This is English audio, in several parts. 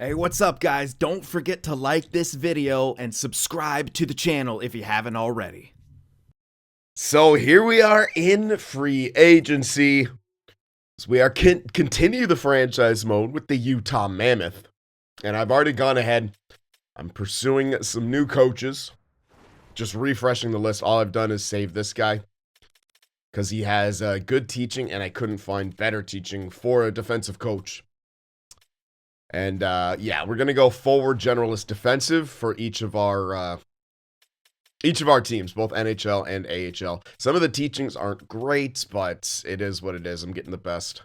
Hey, what's up, guys? Don't forget to like this video and subscribe to the channel if you haven't already. So here we are in free agency. So we are continue the franchise mode with the Utah Mammoth. And I've already gone ahead. I'm pursuing some new coaches. Just refreshing the list. All I've done is save this guy. Because he has good teaching, and I couldn't find better teaching for a defensive coach. And yeah, we're going to go forward generalist defensive for each of our teams, both NHL and AHL. Some of the teachings aren't great, but it is what it is. I'm getting the best.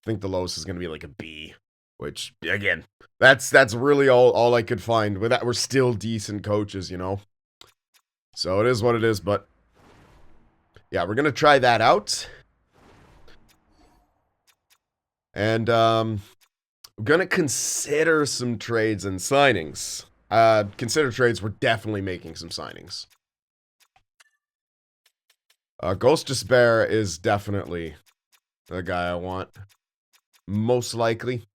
I think the lowest is going to be like a B, which, again, that's really all I could find. With that, we're still decent coaches, you know? So it is what it is, but yeah, we're going to try that out. And we're going to consider some trades and signings. Consider trades, we're definitely making some signings. Ghost Despair is definitely the guy I want. Most likely.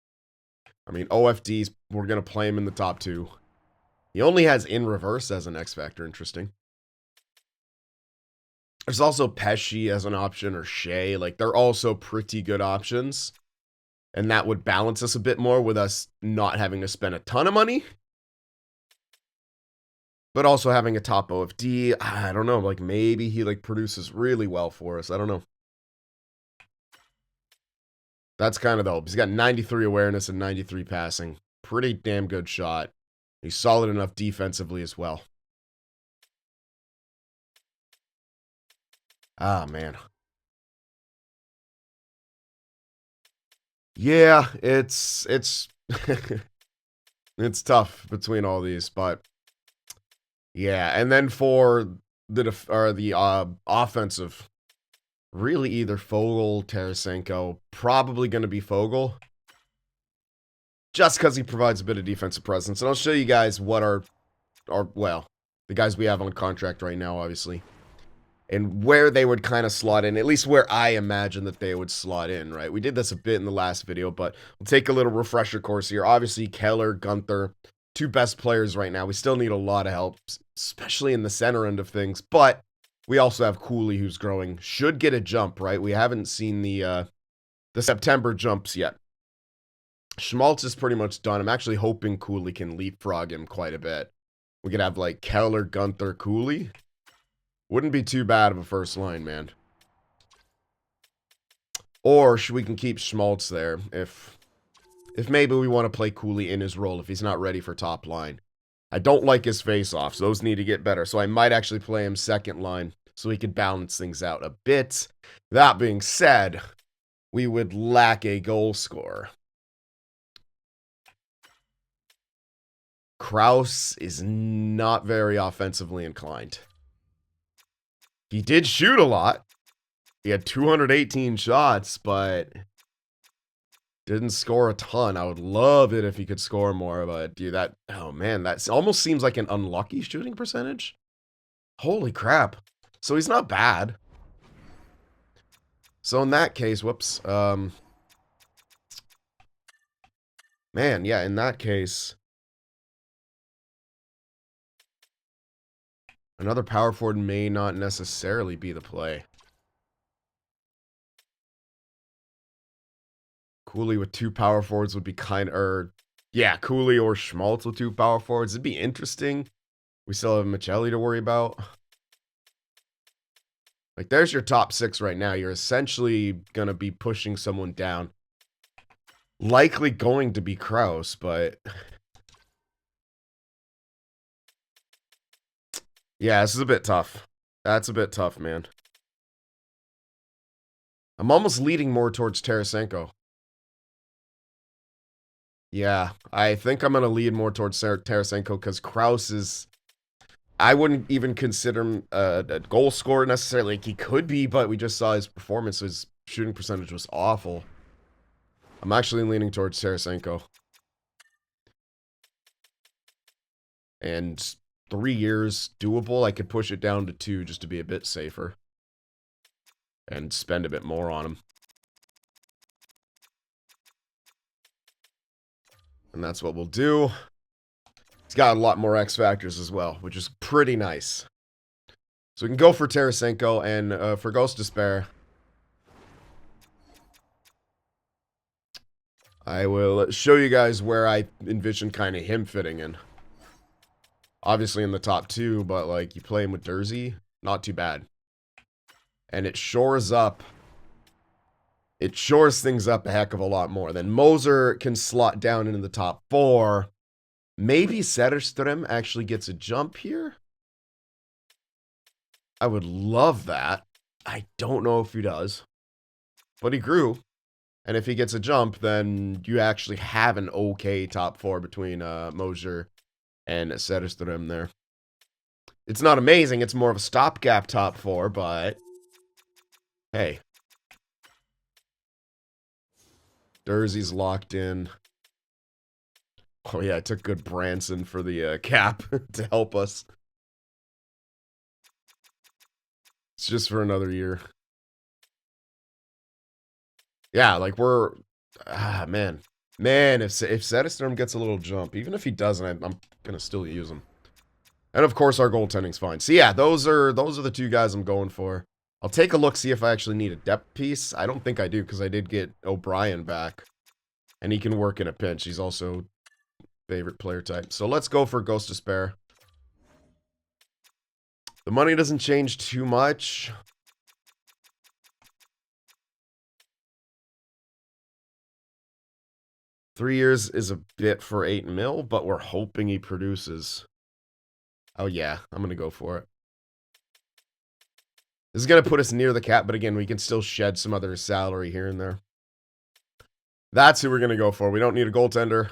I mean, OFDs, we're going to play him in the top 2. He only has in reverse as an X Factor. Interesting. There's also Pesci as an option, or Shea. Like, they're also pretty good options. And that would balance us a bit more with us not having to spend a ton of money. But also having a top OFD, I don't know, like maybe he like produces really well for us. I don't know. That's kind of the hope. He's got 93 awareness and 93 passing. Pretty damn good shot. He's solid enough defensively as well. Ah, man. Yeah, it's it's tough between all these, but yeah, and then for the offensive, really either Fogel, Tarasenko, probably going to be Fogel, just because he provides a bit of defensive presence. And I'll show you guys what well, the guys we have on contract right now, obviously, and where they would kind of slot in, at least where I imagine that they would slot in, right? We did this a bit in the last video, but we'll take a little refresher course here. Obviously, Keller, Gunther, 2 best players right now. We still need a lot of help, especially in the center end of things, but we also have Cooley, who's growing. Should get a jump, right? We haven't seen the September jumps yet. Schmaltz is pretty much done. I'm actually hoping Cooley can leapfrog him quite a bit. We could have, like, Keller, Gunther, Cooley. Wouldn't be too bad of a first line, man. Or we can keep Schmaltz there if maybe we want to play Cooley in his role if he's not ready for top line. I don't like his face-offs. Those need to get better. So I might actually play him second line so he could balance things out a bit. That being said, we would lack a goal scorer. Kraus is not very offensively inclined. He did shoot a lot. He had 218 shots, but didn't score a ton. I would love it if he could score more, but dude, oh man, that almost seems like an unlucky shooting percentage. Holy crap. So he's not bad. So in that case, whoops. Man, yeah, in that case, another power forward may not necessarily be the play. Cooley with 2 power forwards would be yeah, Cooley or Schmaltz with 2 power forwards. It'd be interesting. We still have Michelli to worry about. Like, there's your top 6 right now. You're essentially going to be pushing someone down. Likely going to be Kraus, but yeah, this is a bit tough. That's a bit tough, man. I'm almost leading more towards Tarasenko. Yeah, I think I'm going to lead more towards Tarasenko because Kraus is... I wouldn't even consider him a goal scorer necessarily. Like, he could be, but we just saw his performance. His shooting percentage was awful. I'm actually leaning towards Tarasenko. And 3 years, doable. I could push it down to 2 just to be a bit safer. And spend a bit more on him. And that's what we'll do. He's got a lot more X factors as well, which is pretty nice. So we can go for Tarasenko, and for Ghost Despair, I will show you guys where I envision kind of him fitting in. Obviously in the top 2, but like you play him with Dursey, not too bad. And it shores things up a heck of a lot more. Then Moser can slot down into the top 4. Maybe Setterström actually gets a jump here. I would love that. I don't know if he does. But he grew. And if he gets a jump, then you actually have an okay top 4 between Moser and Setterström there. It's not amazing. It's more of a stopgap top 4, but hey. Dursey's locked in. Oh yeah, I took good Branson for the cap to help us. It's just for another year. Yeah, like we're... man. Man, if Setterström gets a little jump, even if he doesn't, I'm going to still use him. And of course, our goaltending's fine. So yeah, those are the 2 guys I'm going for. I'll take a look, see if I actually need a depth piece. I don't think I do, because I did get O'Brien back. And he can work in a pinch. He's also favorite player type. So let's go for Ghost Despair. The money doesn't change too much. $3 years is a bit for 8 mil, but we're hoping he produces. Oh yeah, I'm going to go for it. This is going to put us near the cap, but again, we can still shed some other salary here and there. That's who we're going to go for. We don't need a goaltender,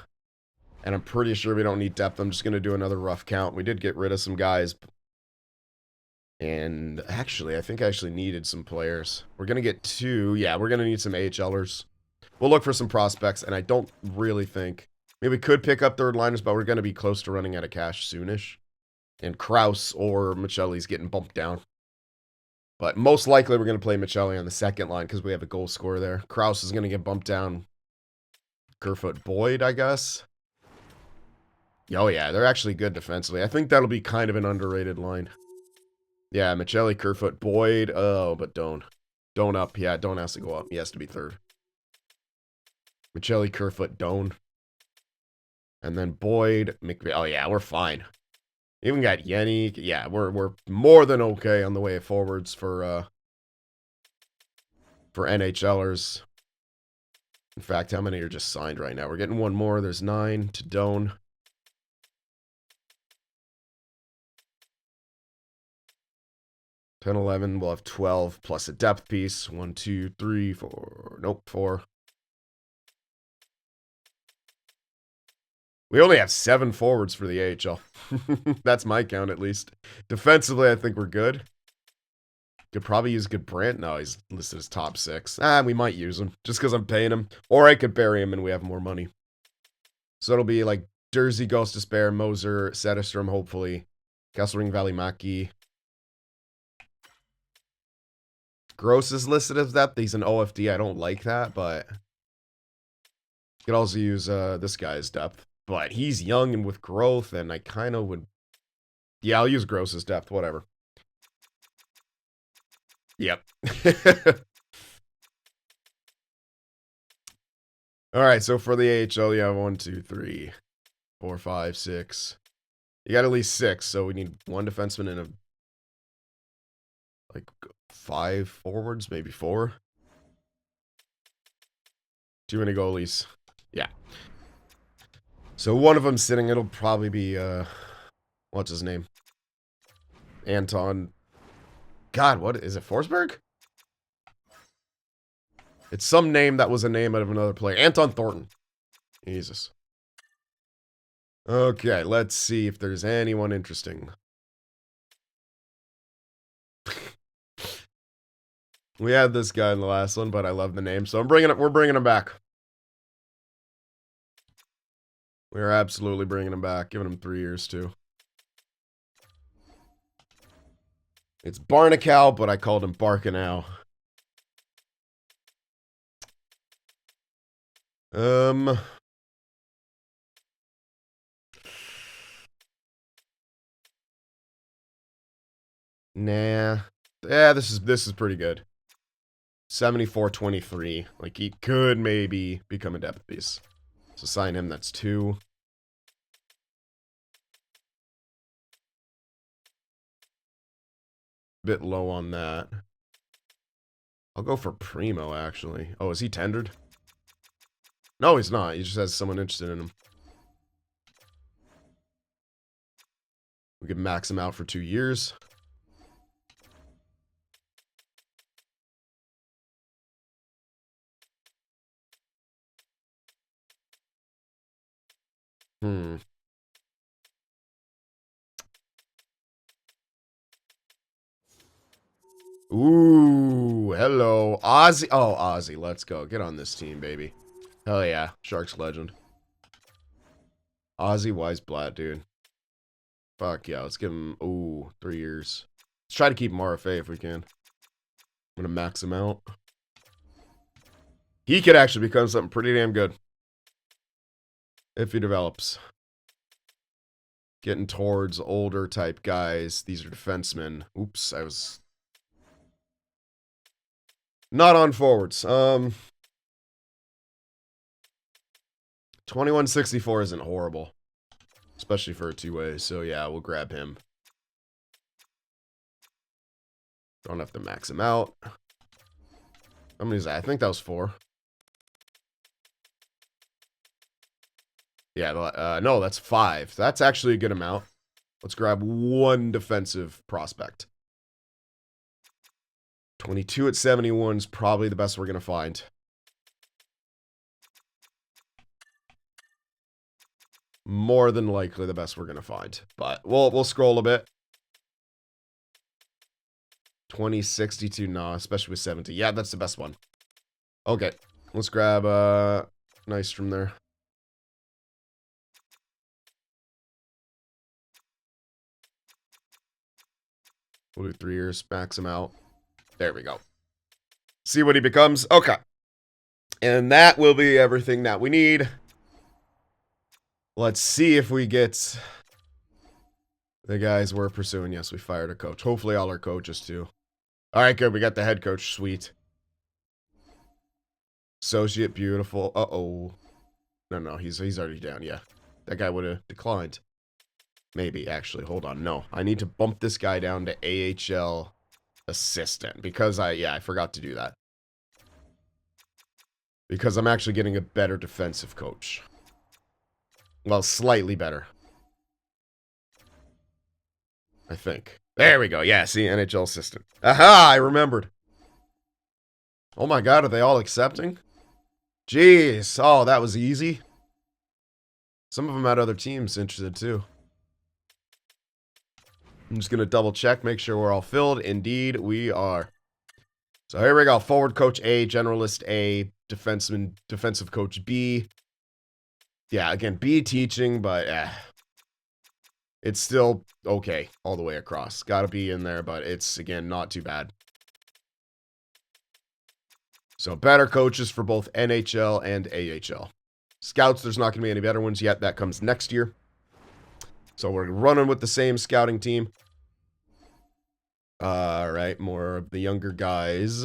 and I'm pretty sure we don't need depth. I'm just going to do another rough count. We did get rid of some guys, and actually, I think I actually needed some players. We're going to get 2. Yeah, we're going to need some AHLers. We'll look for some prospects, and I don't really think... Maybe we could pick up third liners, but we're going to be close to running out of cash soonish. And Kraus or Michelli's getting bumped down. But most likely we're going to play Michelli on the second line because we have a goal scorer there. Kraus is going to get bumped down. Kerfoot Boyd, I guess. Oh yeah, they're actually good defensively. I think that'll be kind of an underrated line. Yeah, Michelli, Kerfoot, Boyd. Oh, but Doan. Doan up. Yeah, Doan has to go up. He has to be third. Michelli, Kerfoot, Doan. And then Boyd, McVeigh. Oh yeah, we're fine. Even got Yenny. Yeah, we're more than okay on the way forwards for NHLers. In fact, how many are just signed right now? We're getting 1 more. There's 9 to Doan. $10, 11. We'll have 12 plus a depth piece. 1, 2, 3, 4. Nope, 4. We only have 7 forwards for the AHL. That's my count, at least. Defensively, I think we're good. Could probably use good Brandt. No, he's listed as top 6. We might use him, just because I'm paying him. Or I could bury him and we have more money. So it'll be like Dursey, Ghost Despair, Moser, Setterström, hopefully. Kesselring, Välimäki. Gross is listed as depth. He's an OFD. I don't like that, but... Could also use this guy's depth. But he's young and with growth, and I kind of would... Yeah, I'll use Gross's depth, whatever. Yep. Alright, so for the AHL, you have 1, 2, 3, 4, 5, 6. You got at least 6, so we need 1 defenseman and like 5 forwards, maybe 4. Too many goalies. Yeah. So one of them sitting, it'll probably be, what's his name? Anton. God, what is it? Forsberg? It's some name that was a name out of another player. Anton Thornton. Jesus. Okay, let's see if there's anyone interesting. We had this guy in the last one, but I love the name, so we're bringing him back. We're absolutely bringing him back, giving him 3 years too. It's Barnacow, but I called him Barkanow. Nah. Yeah, this is pretty good. 74-23. Like, he could maybe become a depth piece. So sign him, that's 2. Bit low on that. I'll go for Primo, actually. Oh, is he tendered? No, he's not. He just has someone interested in him. We could max him out for 2 years. Ooh, hello. Ozzy. Oh, Ozzy, let's go. Get on this team, baby. Hell yeah. Sharks legend. Ozzy Weisblatt, dude. Fuck yeah, let's give him, ooh, 3 years. Let's try to keep him RFA if we can. I'm gonna max him out. He could actually become something pretty damn good. If he develops. Getting towards older type guys. These are defensemen. Oops, I was not on forwards. 2164 isn't horrible. Especially for a two-way, so yeah, we'll grab him. Don't have to max him out. How many is that? I think that was 4. Yeah, no, that's 5. That's actually a good amount. Let's grab 1 defensive prospect. 22 at 71 is probably the best we're going to find. More than likely the best we're going to find. But we'll scroll a bit. 2062, no, especially with 70. Yeah, that's the best one. Okay, let's grab nice from there. We'll do 3 years, max him out. There we go. See what he becomes. Okay. And that will be everything that we need. Let's see if we get the guys we're pursuing. Yes, we fired a coach. Hopefully all our coaches too. All right, good. We got the head coach. Sweet. Associate, beautiful. Uh-oh. No, he's already down. Yeah. That guy would have declined. Maybe, actually. Hold on. No. I need to bump this guy down to AHL assistant. Because I forgot to do that. Because I'm actually getting a better defensive coach. Well, slightly better. I think. There we go. Yeah, see, NHL assistant. Aha, I remembered. Oh my god, are they all accepting? Jeez. Oh, that was easy. Some of them had other teams interested too. I'm just going to double check, make sure we're all filled. Indeed, we are. So here we go. Forward coach A, generalist A, defensive coach B. Yeah, again, B teaching, but it's still okay all the way across. Got to be in there, but it's, again, not too bad. So better coaches for both NHL and AHL. Scouts, there's not going to be any better ones yet. That comes next year. So we're running with the same scouting team. All right, more of the younger guys.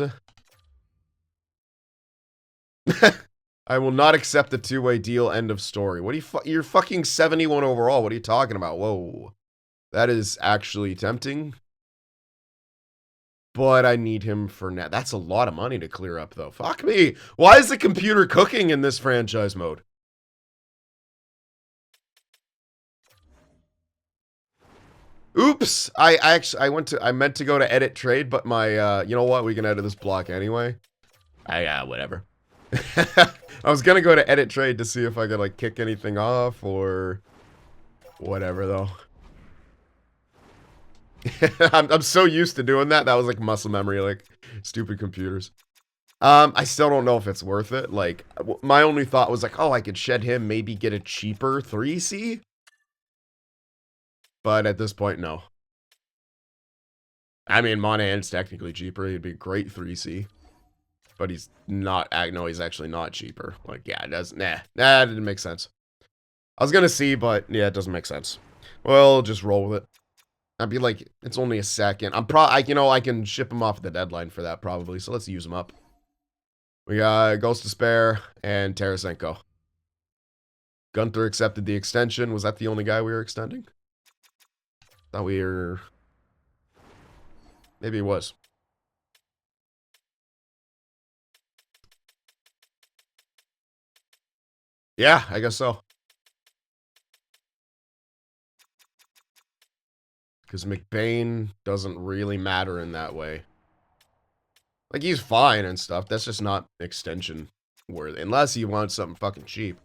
I will not accept the two-way deal. End of story. What are you're fucking 71 overall. What are you talking about? Whoa. That is actually tempting. But I need him for now. That's a lot of money to clear up, though. Fuck me. Why is the computer cooking in this franchise mode? Oops. I meant to go to edit trade, but my you know what? We can edit this block anyway. Whatever. I was gonna go to edit trade to see if I could like kick anything off or whatever though. I'm so used to doing that. That was like muscle memory, like stupid computers. I still don't know if it's worth it. Like my only thought was like, oh, I could shed him, maybe get a cheaper 3C. But at this point, no. I mean, Monahan's technically cheaper. He'd be a great 3C. But he's not, no, he's actually not cheaper. Like, yeah, it doesn't, nah, it didn't make sense. I was gonna see, but yeah, it doesn't make sense. Well, just roll with it. I'd be like, it's only a second. I can ship him off at the deadline for that probably. So let's use him up. We got Ghost Despair and Tarasenko. Gunther accepted the extension. Was that the only guy we were extending? Thought we were... Maybe it was. Yeah, I guess so. Because McBain doesn't really matter in that way. Like, he's fine and stuff. That's just not extension worthy. Unless you want something fucking cheap.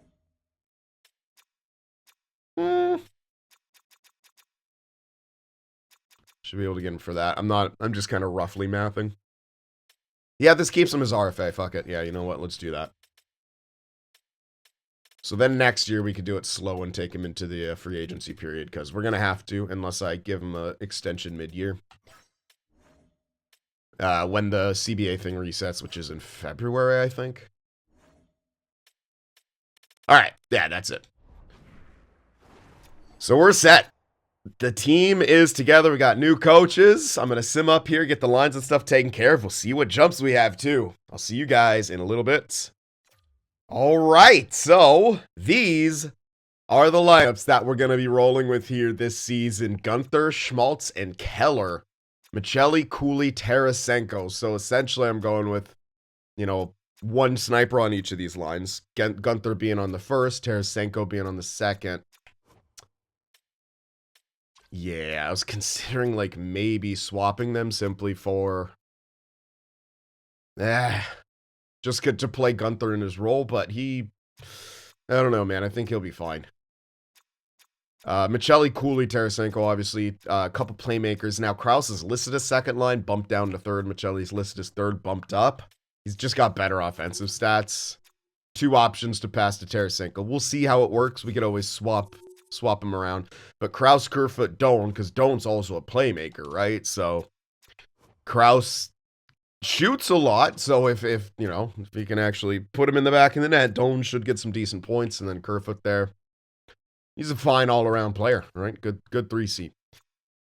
Should be able to get him for that. I'm just kind of roughly mathing. Yeah, this keeps him as RFA. Fuck it. Yeah, you know what? Let's do that. So then next year we could do it slow and take him into the free agency period. Because we're going to have to, unless I give him an extension mid-year. When the CBA thing resets, which is in February, I think. Alright, yeah, that's it. So we're set. The team is together. We got new coaches. I'm going to sim up here, get the lines and stuff taken care of. We'll see what jumps we have, too. I'll see you guys in a little bit. All right, so these are the lineups that we're going to be rolling with here this season. Gunther, Schmaltz, and Keller. Michelli, Cooley, Tarasenko. So essentially I'm going with, you know, one sniper on each of these lines. Gunther being on the first, Tarasenko being on the second. Yeah, I was considering, like, maybe swapping them simply for... just get to play Gunther in his role, but he... I don't know, man. I think he'll be fine. Michelli, Cooley, Tarasenko, obviously. A couple playmakers. Now, Krause is listed as second line, bumped down to third. Michelli's listed as third, bumped up. He's just got better offensive stats. 2 options to pass to Tarasenko. We'll see how it works. We could always swap him around. But Krause, Kerfoot, Doan, because Doan's also a playmaker, right? So Krause shoots a lot. So if you know, if he can actually put him in the back of the net, Doan should get some decent points. And then Kerfoot there. He's a fine all-around player, right? Good 3-seat.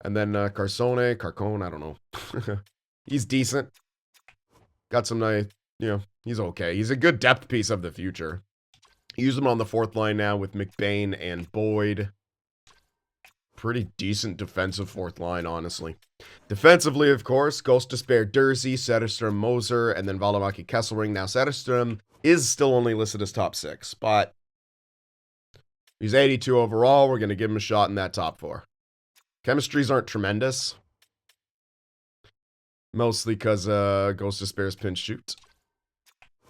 And then Carcone, I don't know. He's decent. Got some nice, you know, he's okay. He's a good depth piece of the future. Use him on the 4th line now with McBain and Boyd. Pretty decent defensive 4th line, honestly. Defensively, of course, Ghost Despair, Dursey, Soderstrom, Moser, and then Valimaki, Kesselring. Now, Soderstrom is still only listed as top 6, but he's 82 overall. We're going to give him a shot in that top 4. Chemistries aren't tremendous. Mostly because Ghost Despair's pinch shoot.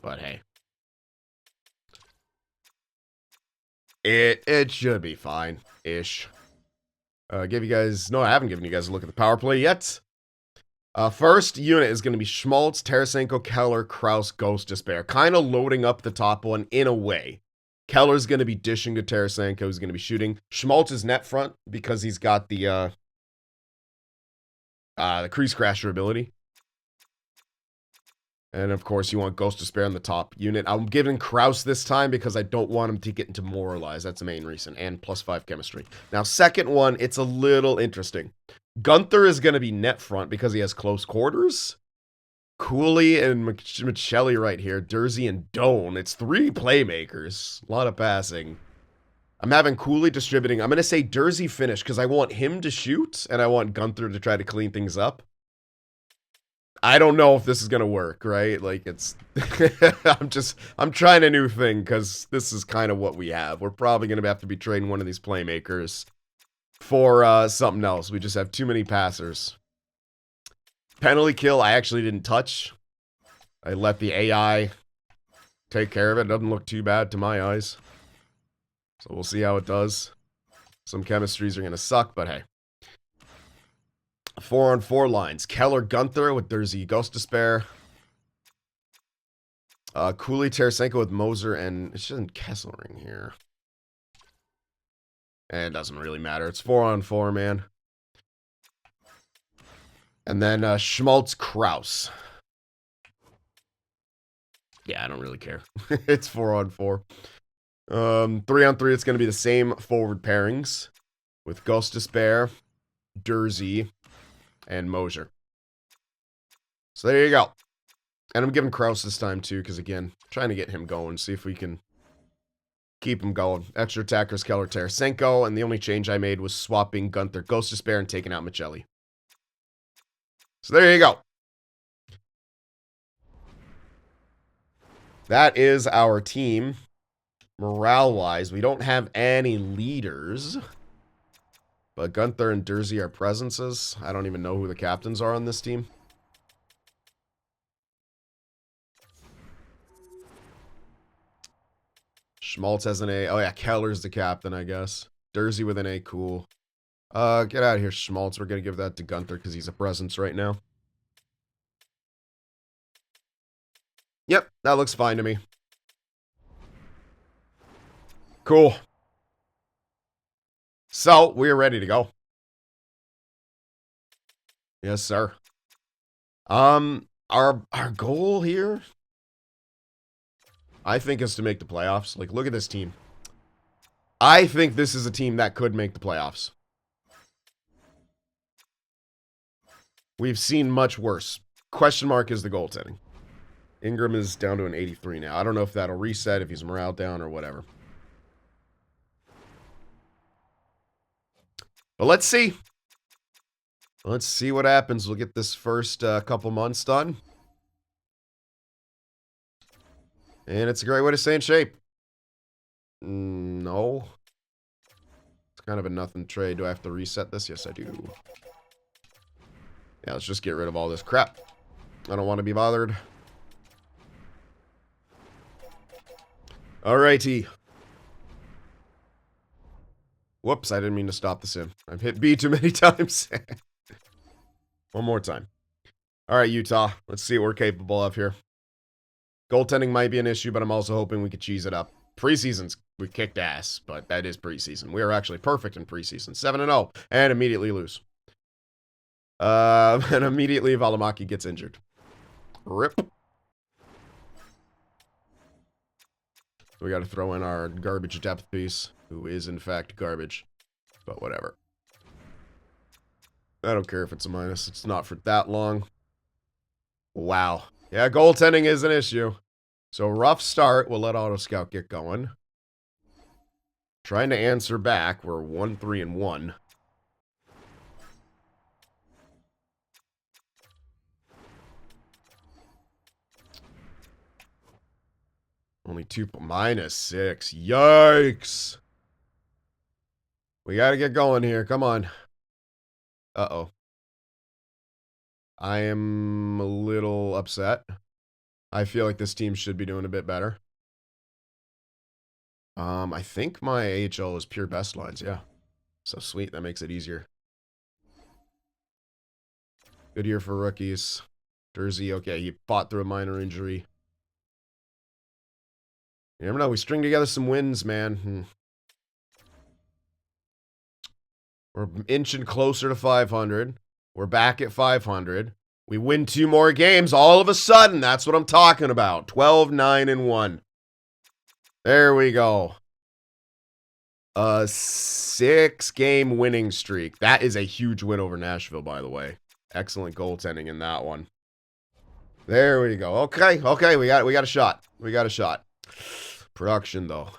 But hey. It should be fine-ish. Give you guys... No, I haven't given you guys a look at the power play yet. First unit is going to be Schmaltz, Tarasenko, Keller, Krause, Ghost Despair. Kind of loading up the top one in a way. Keller's going to be dishing to Tarasenko. He's going to be shooting. Schmaltz is net front because he's got the crease crasher ability. And, of course, you want Ghost Despair on the top unit. I'm giving Krause this time because I don't want him to get into Moralize. That's the main reason. And +5 chemistry. Now, second one, it's a little interesting. Gunther is going to be net front because he has close quarters. Cooley and Michelli right here. Dursey and Doan. It's 3 playmakers. A lot of passing. I'm having Cooley distributing. I'm going to say Dursey finish because I want him to shoot. And I want Gunther to try to clean things up. I don't know if this is gonna work, right? Like, it's... I'm trying a new thing, because this is kind of what we have. We're probably gonna have to be trading one of these playmakers for something else. We just have too many passers. Penalty kill, I actually didn't touch. I let the AI take care of it. It doesn't look too bad to my eyes. So we'll see how it does. Some chemistries are gonna suck, but hey. 4-on-4 lines. Keller, Gunther with Dursey, Ghost Despair. Cooley, Tarasenko with Moser, and it's just Kesselring here. And it doesn't really matter. It's 4-on-4, man. And then Schmaltz, Krause. Yeah, I don't really care. It's 4-on-4. 3-on-3, it's going to be the same forward pairings with Ghost Despair. Dursey, and Mosier. So there you go. And I'm giving Kraus this time too, because again, trying to get him going, see if we can keep him going. Extra attackers, Keller, Tarasenko, and the only change I made was swapping Gunther, Ghost Despair, and taking out Michelli. So there you go. That is our team. Morale-wise, we don't have any leaders. But Gunther and Dursey are presences. I don't even know who the captains are on this team. Schmaltz has an A. Oh yeah, Keller's the captain, I guess. Dursey with an A, cool. Get out of here, Schmaltz. We're gonna give that to Gunther because he's a presence right now. Yep, that looks fine to me. Cool. So, we're ready to go. Yes, sir. Our goal here, I think, is to make the playoffs. Like, look at this team. I think this is a team that could make the playoffs. We've seen much worse. Question mark is the goaltending. Ingram is down to an 83 now. I don't know if that'll reset, if he's morale down or whatever. But let's see. Let's see what happens. We'll get this first couple months done. And it's a great way to stay in shape. No. It's kind of a nothing trade. Do I have to reset this? Yes, I do. Yeah, let's just get rid of all this crap. I don't want to be bothered. Alrighty. Whoops, I didn't mean to stop the sim. I've hit B too many times. One more time. Alright, Utah. Let's see what we're capable of here. Goaltending might be an issue, but I'm also hoping we could cheese it up. Preseason's, we kicked ass, but that is preseason. We are actually perfect in preseason. 7-0, and immediately lose. And immediately Valimaki gets injured. Rip. We got to throw in our garbage depth piece, who is in fact garbage, but whatever. I don't care if it's a minus. It's not for that long. Wow. Yeah, goaltending is an issue. So rough start. We'll let Auto Scout get going. Trying to answer back. We're 1-3-1. Only -6. Yikes. We gotta get going here. Come on. Uh-oh. I am a little upset. I feel like this team should be doing a bit better. I think my AHL is pure best lines, yeah. So sweet, that makes it easier. Good year for rookies. Dursey, okay, he fought through a minor injury. You never know, we string together some wins, man. We're inching closer to 500. We're back at 500. We win 2 more games all of a sudden. That's what I'm talking about. 12-9-1. There we go. A 6-game winning streak. That is a huge win over Nashville, by the way. Excellent goaltending in that one. There we go. Okay, okay, we got a shot. We got a shot. Production, though.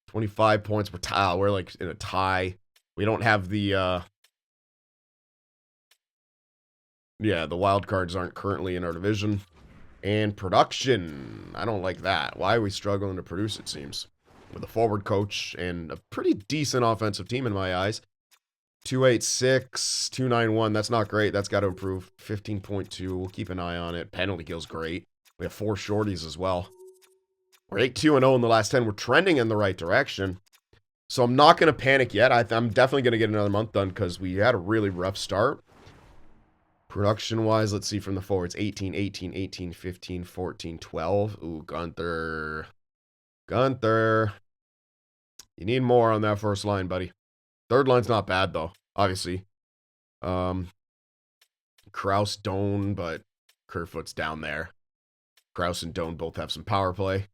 25 points per tie. We're like in a tie. We don't have the yeah, the wild cards aren't currently in our division. And production. I don't like that. Why are we struggling to produce, it seems? With a forward coach and a pretty decent offensive team in my eyes. 286, 291. That's not great. That's got to improve. 15.2. We'll keep an eye on it. Penalty kill's great. We have 4 shorties as well. We're 8-2-0 in the last 10. We're trending in the right direction. So I'm not going to panic yet. I'm definitely going to get another month done because we had a really rough start. Production-wise, let's see from the forwards. 18, 18, 18, 15, 14, 12. Ooh, Gunther. Gunther. You need more on that first line, buddy. Third line's not bad, though, obviously. Kraus, Doan, but Kerfoot's down there. Kraus and Doan both have some power play.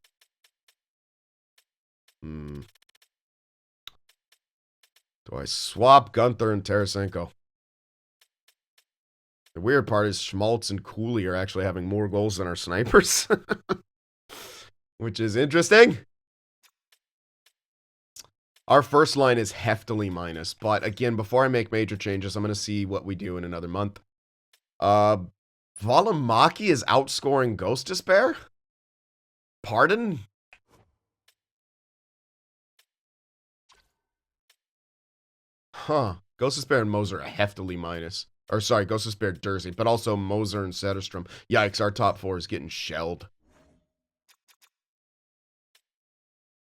Do I swap Gunther and Tarasenko? The weird part is Schmaltz and Cooley are actually having more goals than our snipers. Which is interesting. Our first line is heftily minus. But again, before I make major changes, I'm going to see what we do in another month. Valimaki is outscoring Ghost Despair? Pardon? Huh. Ghost Despair and Moser are heftily minus. Or sorry, Ghost Despair Dursey, but also Moser and Setterstrom. Yikes, our top four is getting shelled.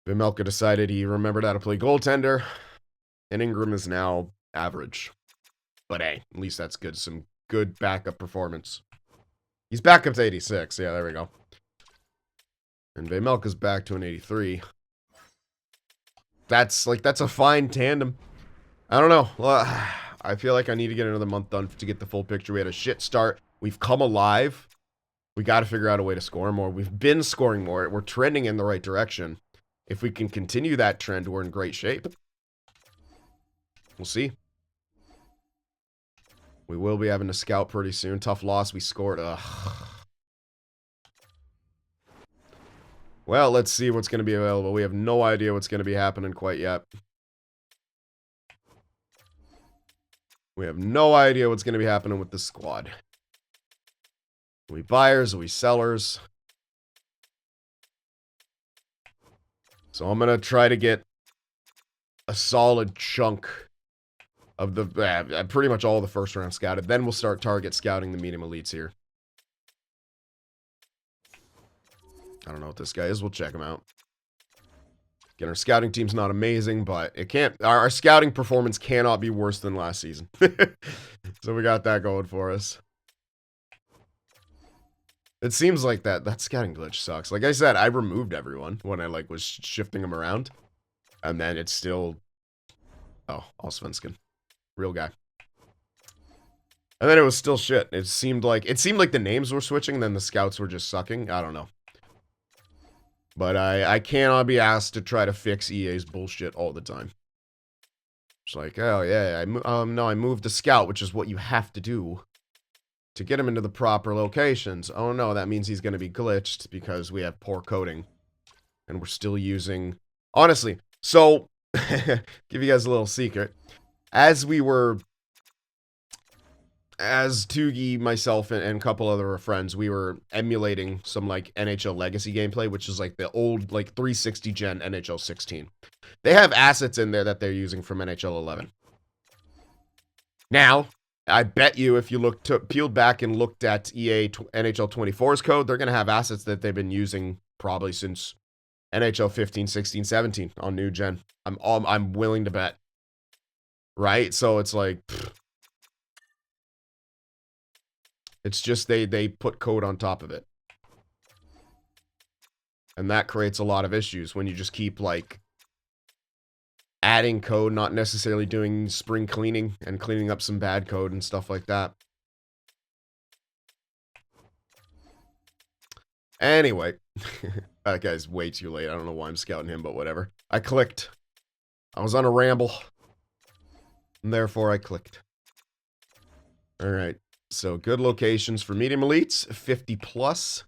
Vimelka decided he remembered how to play goaltender. And Ingram is now average. But hey, at least that's good. Some good backup performance. He's back up to 86. Yeah, there we go. And Vimelka's back to an 83. That's a fine tandem. I don't know. I feel like I need to get another month done to get the full picture. We had a shit start. We've come alive. We got to figure out a way to score more. We've been scoring more. We're trending in the right direction. If we can continue that trend, we're in great shape. We'll see. We will be having to scout pretty soon. Tough loss. We scored. Well, let's see what's going to be available. We have no idea what's going to be happening quite yet. We have no idea what's going to be happening with this squad. Are we buyers? Are we sellers? So I'm going to try to get a solid chunk of the pretty much all the first round scouted. Then we'll start target scouting the medium elites here. I don't know what this guy is. We'll check him out. Again, our scouting team's not amazing, but it can't. Our scouting performance cannot be worse than last season. So we got that going for us. It seems like that scouting glitch sucks. Like I said, I removed everyone when I was shifting them around, and then it's still. Oh, Allsvenskan, real guy. And then it was still shit. It seemed like the names were switching, and then the scouts were just sucking. I don't know. But I cannot be asked to try to fix EA's bullshit all the time. It's like, oh yeah, no, I moved the scout, which is what you have to do to get him into the proper locations. Oh no, that means he's going to be glitched because we have poor coding. And we're still using... Honestly, so, give you guys a little secret. As Tugi, myself, and a couple other friends, we were emulating some, NHL Legacy gameplay, which is, the old, 360 gen NHL 16. They have assets in there that they're using from NHL 11. Now, I bet you if you peeled back and looked at EA NHL 24's code, they're going to have assets that they've been using probably since NHL 15, 16, 17 on new gen. I'm willing to bet. Right? So it's like... Pfft. It's just they put code on top of it. And that creates a lot of issues when you just keep, adding code, not necessarily doing spring cleaning and cleaning up some bad code and stuff like that. Anyway, that guy's way too late. I don't know why I'm scouting him, but whatever. I clicked. I was on a ramble. And therefore I clicked. Alright. So, good locations for medium elites, 50 plus,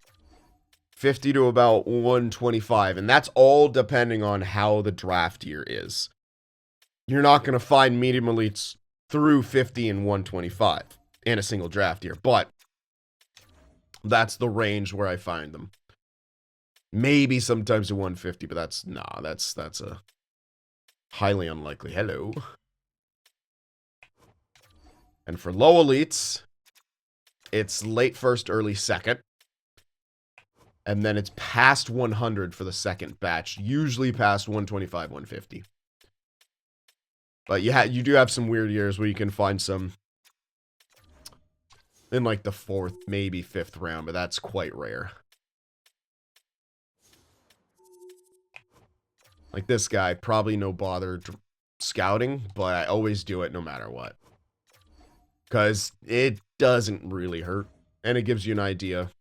50 to about 125, and that's all depending on how the draft year is. You're not going to find medium elites through 50 and 125 in a single draft year, but that's the range where I find them. Maybe sometimes to 150, but that's a highly unlikely. Hello. And for low elites... It's late first, early second. And then it's past 100 for the second batch. Usually past 125, 150. But you do have some weird years where you can find some in the fourth, maybe fifth round. But that's quite rare. Like this guy, probably no bother scouting. But I always do it no matter what. Because it doesn't really hurt. And it gives you an idea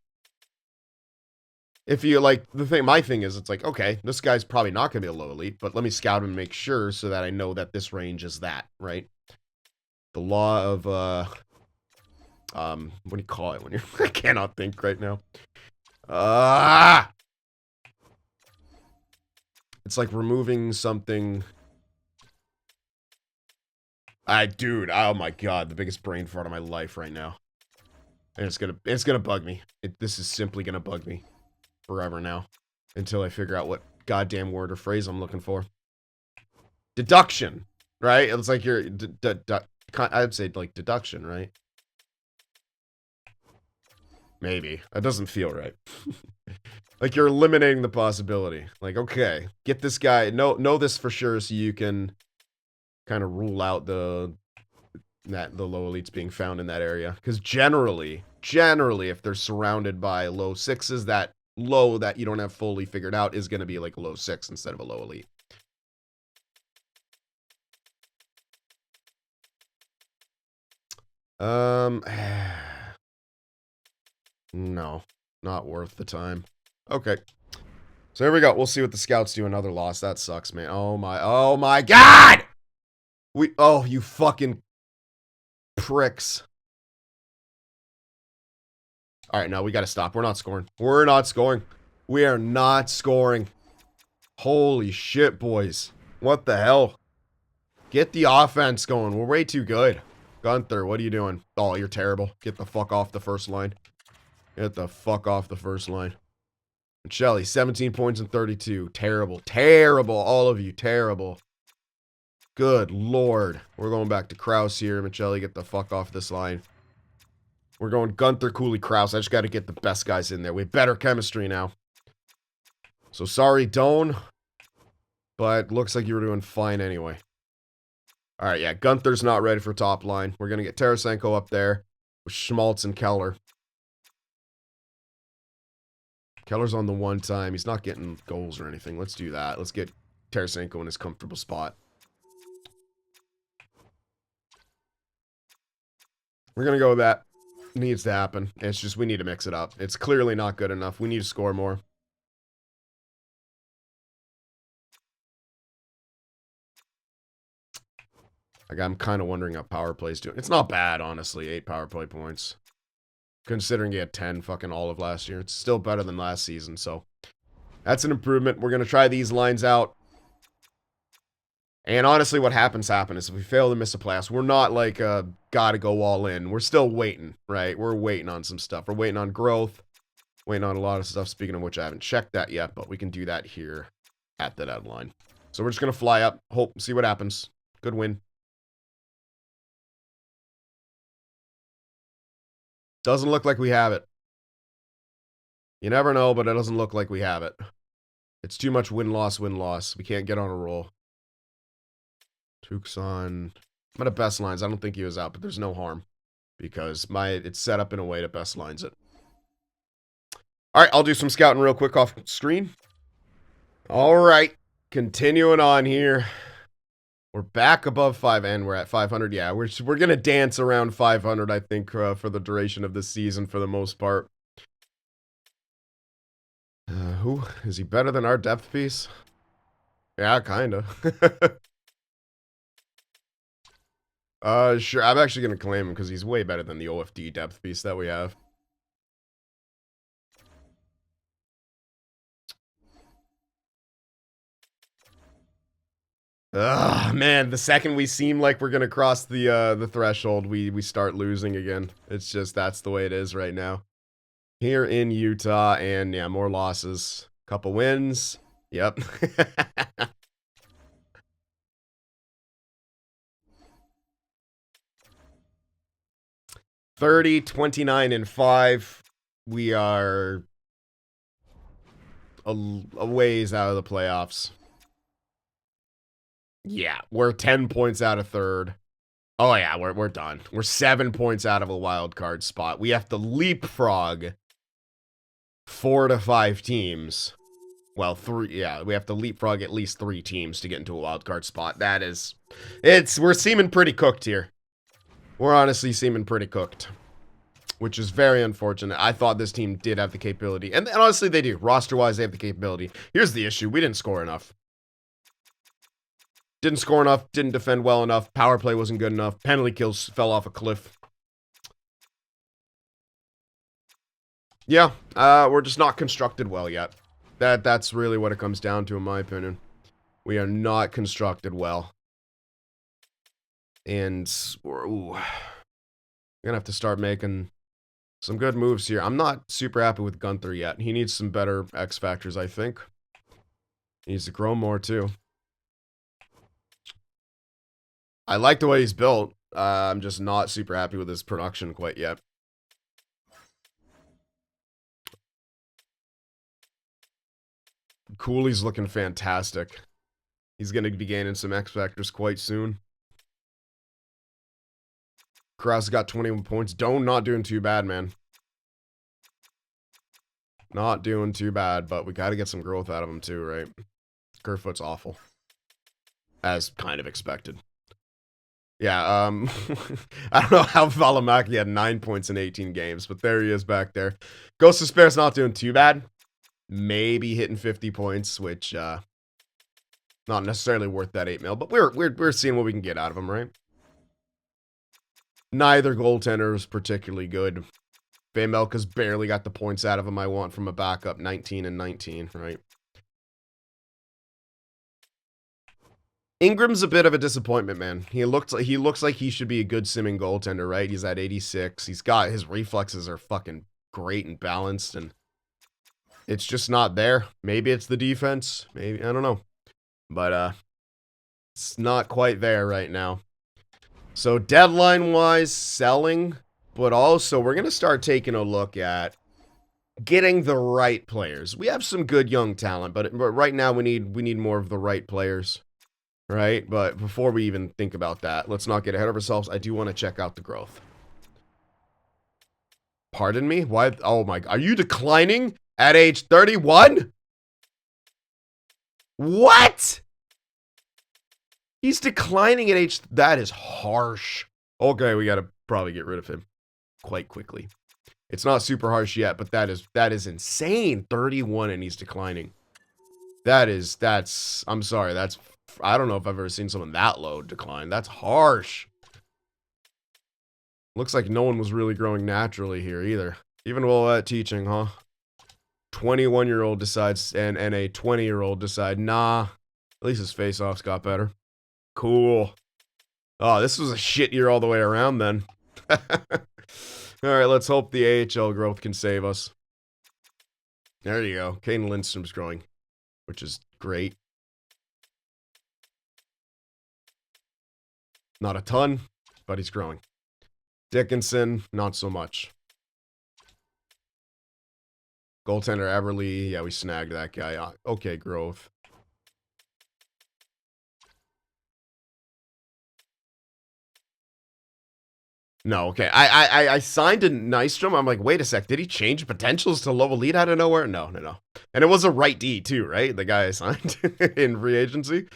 if you like my thing is, it's like, okay, this guy's probably not going to be a low elite, but let me scout him and make sure so that I know that this range is that, right? The law of, what do you call it when you're, I cannot think right now. It's like removing something. Dude, oh my god, the biggest brain fart of my life right now. And it's gonna bug me. This is simply gonna bug me forever now, until I figure out what goddamn word or phrase I'm looking for. Deduction, right? It's like you're, I'd say like deduction, right? Maybe. That doesn't feel right. Like you're eliminating the possibility. Like, okay, get this guy, know this for sure so you can kind of rule out the low elites being found in that area. Because generally, if they're surrounded by low sixes, that low that you don't have fully figured out is going to be like a low 6 instead of a low elite. No, not worth the time. Okay. So here we go. We'll see what the scouts do. Another loss. That sucks, man. Oh my god! Oh, you fucking pricks. All right, no, we got to stop. We're not scoring. We're not scoring. We are not scoring. Holy shit, boys. What the hell? Get the offense going. We're way too good. Gunther, what are you doing? Oh, you're terrible. Get the fuck off the first line. Get the fuck off the first line. And Shelly, 17 points and 32. Terrible. Terrible. All of you. Terrible. Good lord. We're going back to Kraus here. Michelli, get the fuck off this line. We're going Gunther, Cooley, Kraus. I just got to get the best guys in there. We have better chemistry now. So sorry, Doan. But looks like you were doing fine anyway. Alright, yeah. Gunther's not ready for top line. We're going to get Tarasenko up there with Schmaltz and Keller. Keller's on the one time. He's not getting goals or anything. Let's do that. Let's get Tarasenko in his comfortable spot. We're going to go with that. Needs to happen. It's just we need to mix it up. It's clearly not good enough. We need to score more. Like, I'm kind of wondering how power play's doing. It's not bad, honestly. 8 power play points. Considering he had 10 fucking all of last year. It's still better than last season, so. That's an improvement. We're going to try these lines out. And honestly, what happens is if we fail to miss a playoffs, we're not like, gotta go all in. We're still waiting, right? We're waiting on some stuff. We're waiting on growth. Waiting on a lot of stuff, speaking of which I haven't checked that yet, but we can do that here at the deadline. So we're just going to fly up, hope, see what happens. Good win. Doesn't look like we have it. You never know, but it doesn't look like we have it. It's too much win-loss, win-loss. We can't get on a roll. Tucson. I'm at a best lines. I don't think he was out, but there's no harm. Because it's set up in a way to best lines it. Alright, I'll do some scouting real quick off screen. Alright. Continuing on here. We're back above 5, and we're at 500. Yeah, we're going to dance around 500, I think, for the duration of this season for the most part. Who? Is he better than our depth piece? Yeah, kind of. Sure. I'm actually going to claim him because he's way better than the OFD depth piece that we have. Ugh, man, the second we seem like we're gonna cross the threshold, we start losing again. It's just, that's the way it is right now. Here in Utah, and yeah, more losses. Couple wins. Yep. 30, 29, and 5. We are a ways out of the playoffs. Yeah, we're 10 points out of third. Oh yeah, we're done. We're 7 points out of a wild card spot. We have to leapfrog 4 to 5 teams. Well, 3. Yeah, we have to leapfrog at least 3 teams to get into a wild card spot. That is, we're seeming pretty cooked here. We're honestly seeming pretty cooked. which is very unfortunate. I thought this team did have the capability. And honestly, they do. Roster-wise, they have the capability. Here's the issue. We didn't score enough. Didn't score enough. Didn't defend well enough. Power play wasn't good enough. Penalty kills fell off a cliff. Yeah, we're just not constructed well yet. That's really what it comes down to, in my opinion. We are not constructed well. And we're gonna have to start making some good moves here. I'm not super happy with Gunther yet. He needs some better X factors, I think. He needs to grow more, too. I like the way he's built. I'm just not super happy with his production quite yet. Cooley's looking fantastic. He's going to be gaining some X factors quite soon. Krause got 21 points. Not doing too bad, man. Not doing too bad, but we got to get some growth out of him too, right? Kerfoot's awful. As kind of expected. Yeah, I don't know how Valimaki had 9 points in 18 games, but there he is back there. Ghost of Spare's not doing too bad. Maybe hitting 50 points, which, not necessarily worth that 8 mil, but we're seeing what we can get out of him, right? Neither goaltender is particularly good. Vamelka's barely got the points out of him I want from a backup, 19 and 19, right? Ingram's a bit of a disappointment, man. He looks like he should be a good simming goaltender, right? He's at 86. He's got his reflexes are fucking great and balanced, and it's just not there. Maybe it's the defense. Maybe, I don't know. But it's not quite there right now. So deadline-wise, selling, but also we're going to start taking a look at getting the right players. We have some good young talent, but right now we need more of the right players, right? But before we even think about that, let's not get ahead of ourselves. I do want to check out the growth. Pardon me? Why? Oh my, are you declining at age 31? What? He's declining at age... That is harsh. Okay, we gotta probably get rid of him quite quickly. It's not super harsh yet, but that is insane. 31 and he's declining. That's... I'm sorry, that's... I don't know if I've ever seen someone that low decline. That's harsh. Looks like no one was really growing naturally here either. Even while at teaching, huh? 21-year-old decides, and a 20-year-old decide, nah, at least his face-offs got better. Cool. Oh, this was a shit year all the way around then. Alright, let's hope the AHL growth can save us. There you go. Caden Lindstrom's growing, which is great. Not a ton, but he's growing. Dickinson, not so much. Goaltender Everly, yeah, we snagged that guy. Okay, growth. No, okay. I signed a Nystrom. I'm like, wait a sec. Did he change potentials to low elite out of nowhere? No. And it was a right D too, right? The guy I signed in free agency.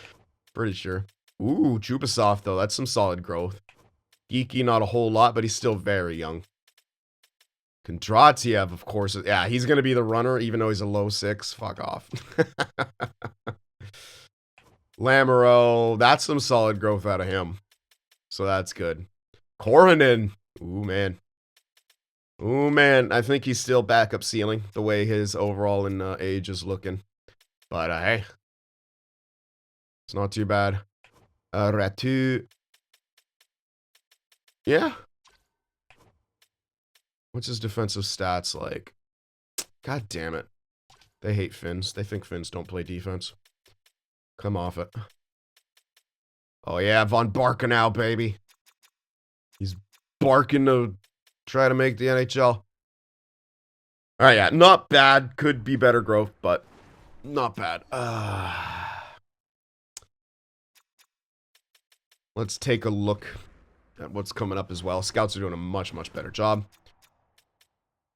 Pretty sure. Ooh, Chubasov though. That's some solid growth. Geeky, not a whole lot, but he's still very young. Kondratiev, of course. Yeah, he's going to be the runner, even though he's a low 6. Fuck off. Lamoureux, that's some solid growth out of him. So that's good. Korhonen. Ooh, man. Ooh, man. I think he's still backup ceiling, the way his overall in age is looking. But, hey. It's not too bad. Ratu. Yeah. What's his defensive stats like? God damn it. They hate Finns. They think Finns don't play defense. Come off it. Oh, yeah. Von Barkenau, baby. He's barking to try to make the NHL. Alright, yeah. Not bad. Could be better growth, but not bad. Let's take a look at what's coming up as well. Scouts are doing a much, much better job.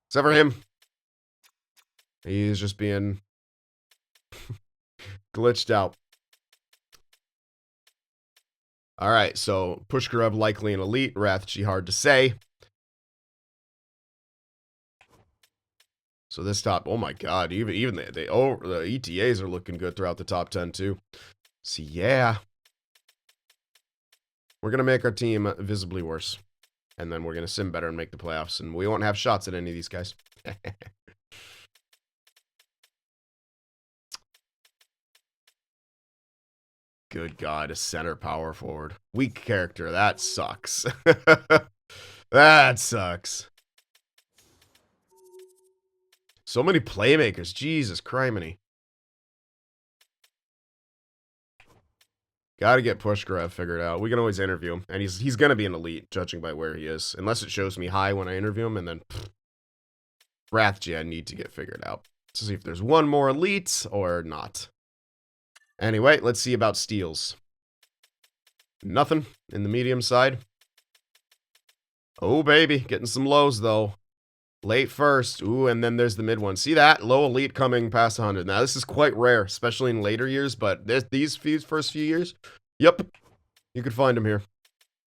Except for him. He's just being glitched out. Alright, so Pushkarev likely an elite. Rathje hard to say. So this top, oh my god, even the ETAs are looking good throughout the top 10 too. So yeah, we're gonna make our team visibly worse, and then we're gonna sim better and make the playoffs, and we won't have shots at any of these guys. Good god, a center power forward, weak character. That sucks. That sucks. So many playmakers. Jesus criminy. Gotta get Pushkarev figured out. We can always interview him. And he's gonna be an elite, judging by where he is. Unless it shows me high when I interview him, and then Rathje I need to get figured out. To see if there's one more elite or not. Anyway, let's see about steals. Nothing in the medium side. Oh baby, getting some lows though. Late first. Ooh, and then there's the mid one. See that? Low elite coming past 100. Now, this is quite rare, especially in later years, but these first few years, yep, you could find him here.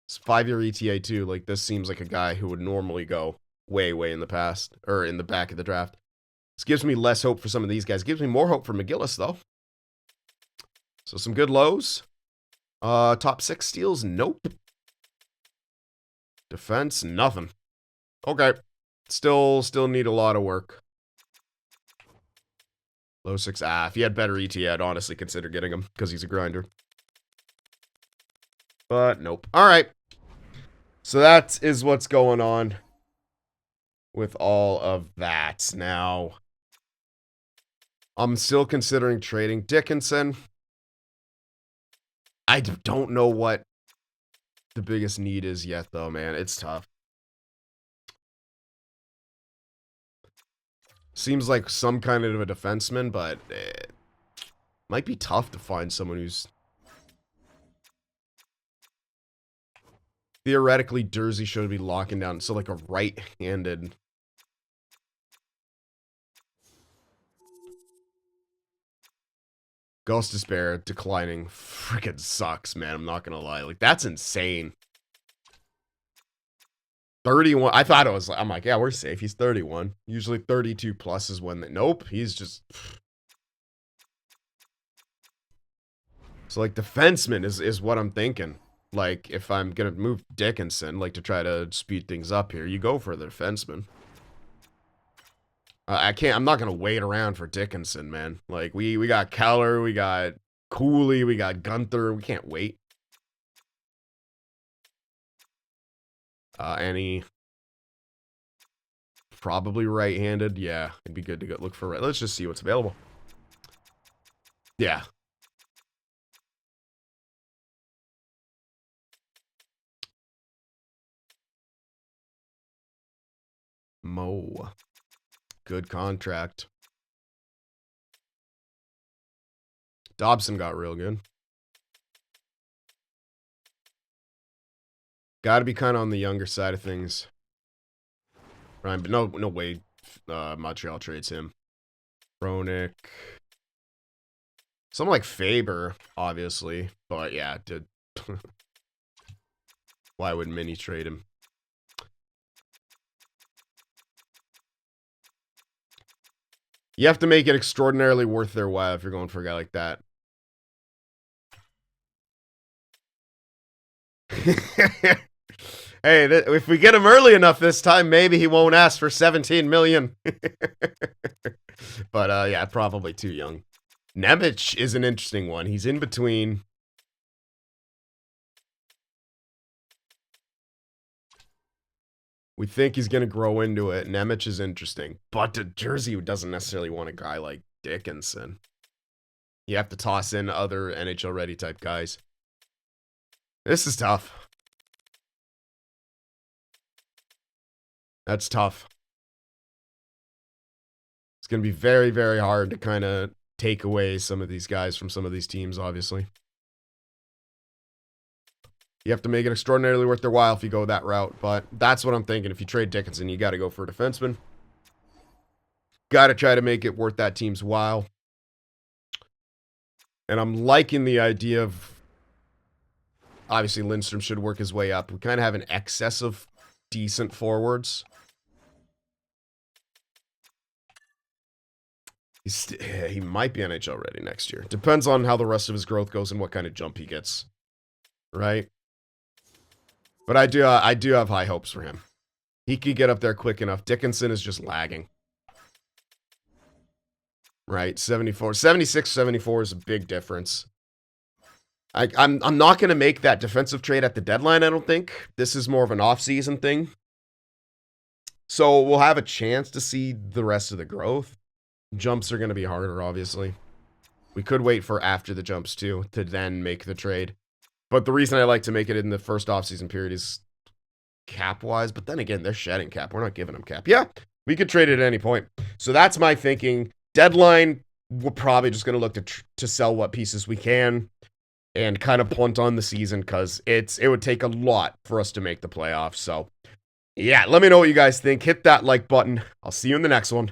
It's 5-year ETA, too. Like, this seems like a guy who would normally go way, way in the past, or in the back of the draft. This gives me less hope for some of these guys. Gives me more hope for McGillis, though. So, some good lows. Top 6 steals? Nope. Defense? Nothing. Okay. Still need a lot of work. Low 6. If he had better ETA, I'd honestly consider getting him, because he's a grinder. But, nope. Alright. So that is what's going on with all of that. Now, I'm still considering trading Dickinson. I don't know what the biggest need is yet, though, man. It's tough. Seems like some kind of a defenseman, but it might be tough to find someone who's theoretically Jersey should be locking down. So like a right-handed Ghost Despair declining freaking sucks, man. I'm not gonna lie. Like, that's insane. 31. I thought it was, I'm like, yeah, we're safe. He's 31. Usually 32 plus is when nope, he's just. So like defenseman is what I'm thinking. Like, if I'm gonna move Dickinson, like to try to speed things up here, you go for the defenseman. I'm not gonna wait around for Dickinson, man. Like, we got Keller, we got Cooley, we got Gunther. We can't wait. Any probably right-handed. Yeah, it'd be good to go look for right. Let's just see what's available. Yeah. Mo. Good contract. Dobson got real good. Got to be kind of on the younger side of things. Right, but no way Montreal trades him. Ronick. Someone like Faber, obviously. But yeah, why would Mini trade him? You have to make it extraordinarily worth their while if you're going for a guy like that. Hey, if we get him early enough this time, maybe he won't ask for 17 million. But yeah, probably too young. Nemec is an interesting one. He's in between. We think he's going to grow into it. Nemec is interesting. But the Jersey doesn't necessarily want a guy like Dickinson. You have to toss in other NHL ready type guys. This is tough. That's tough. It's going to be very, very hard to kind of take away some of these guys from some of these teams, obviously. You have to make it extraordinarily worth their while if you go that route. But that's what I'm thinking. If you trade Dickinson, you got to go for a defenseman. Got to try to make it worth that team's while. And I'm liking the idea of... Obviously, Lindstrom should work his way up. We kind of have an excess of decent forwards. He might be NHL ready next year. Depends on how the rest of his growth goes and what kind of jump he gets. Right? But I do have high hopes for him. He could get up there quick enough. Dickinson is just lagging. Right? 74. 76, 74 is a big difference. I'm not going to make that defensive trade at the deadline, I don't think. This is more of an off-season thing. So we'll have a chance to see the rest of the growth. Jumps are going to be harder, obviously. We could wait for after the jumps, too, to then make the trade. But the reason I like to make it in the first offseason period is cap-wise. But then again, they're shedding cap. We're not giving them cap. Yeah, we could trade it at any point. So that's my thinking. Deadline, we're probably just going to look to sell what pieces we can and kind of punt on the season because it would take a lot for us to make the playoffs. So, yeah, let me know what you guys think. Hit that like button. I'll see you in the next one.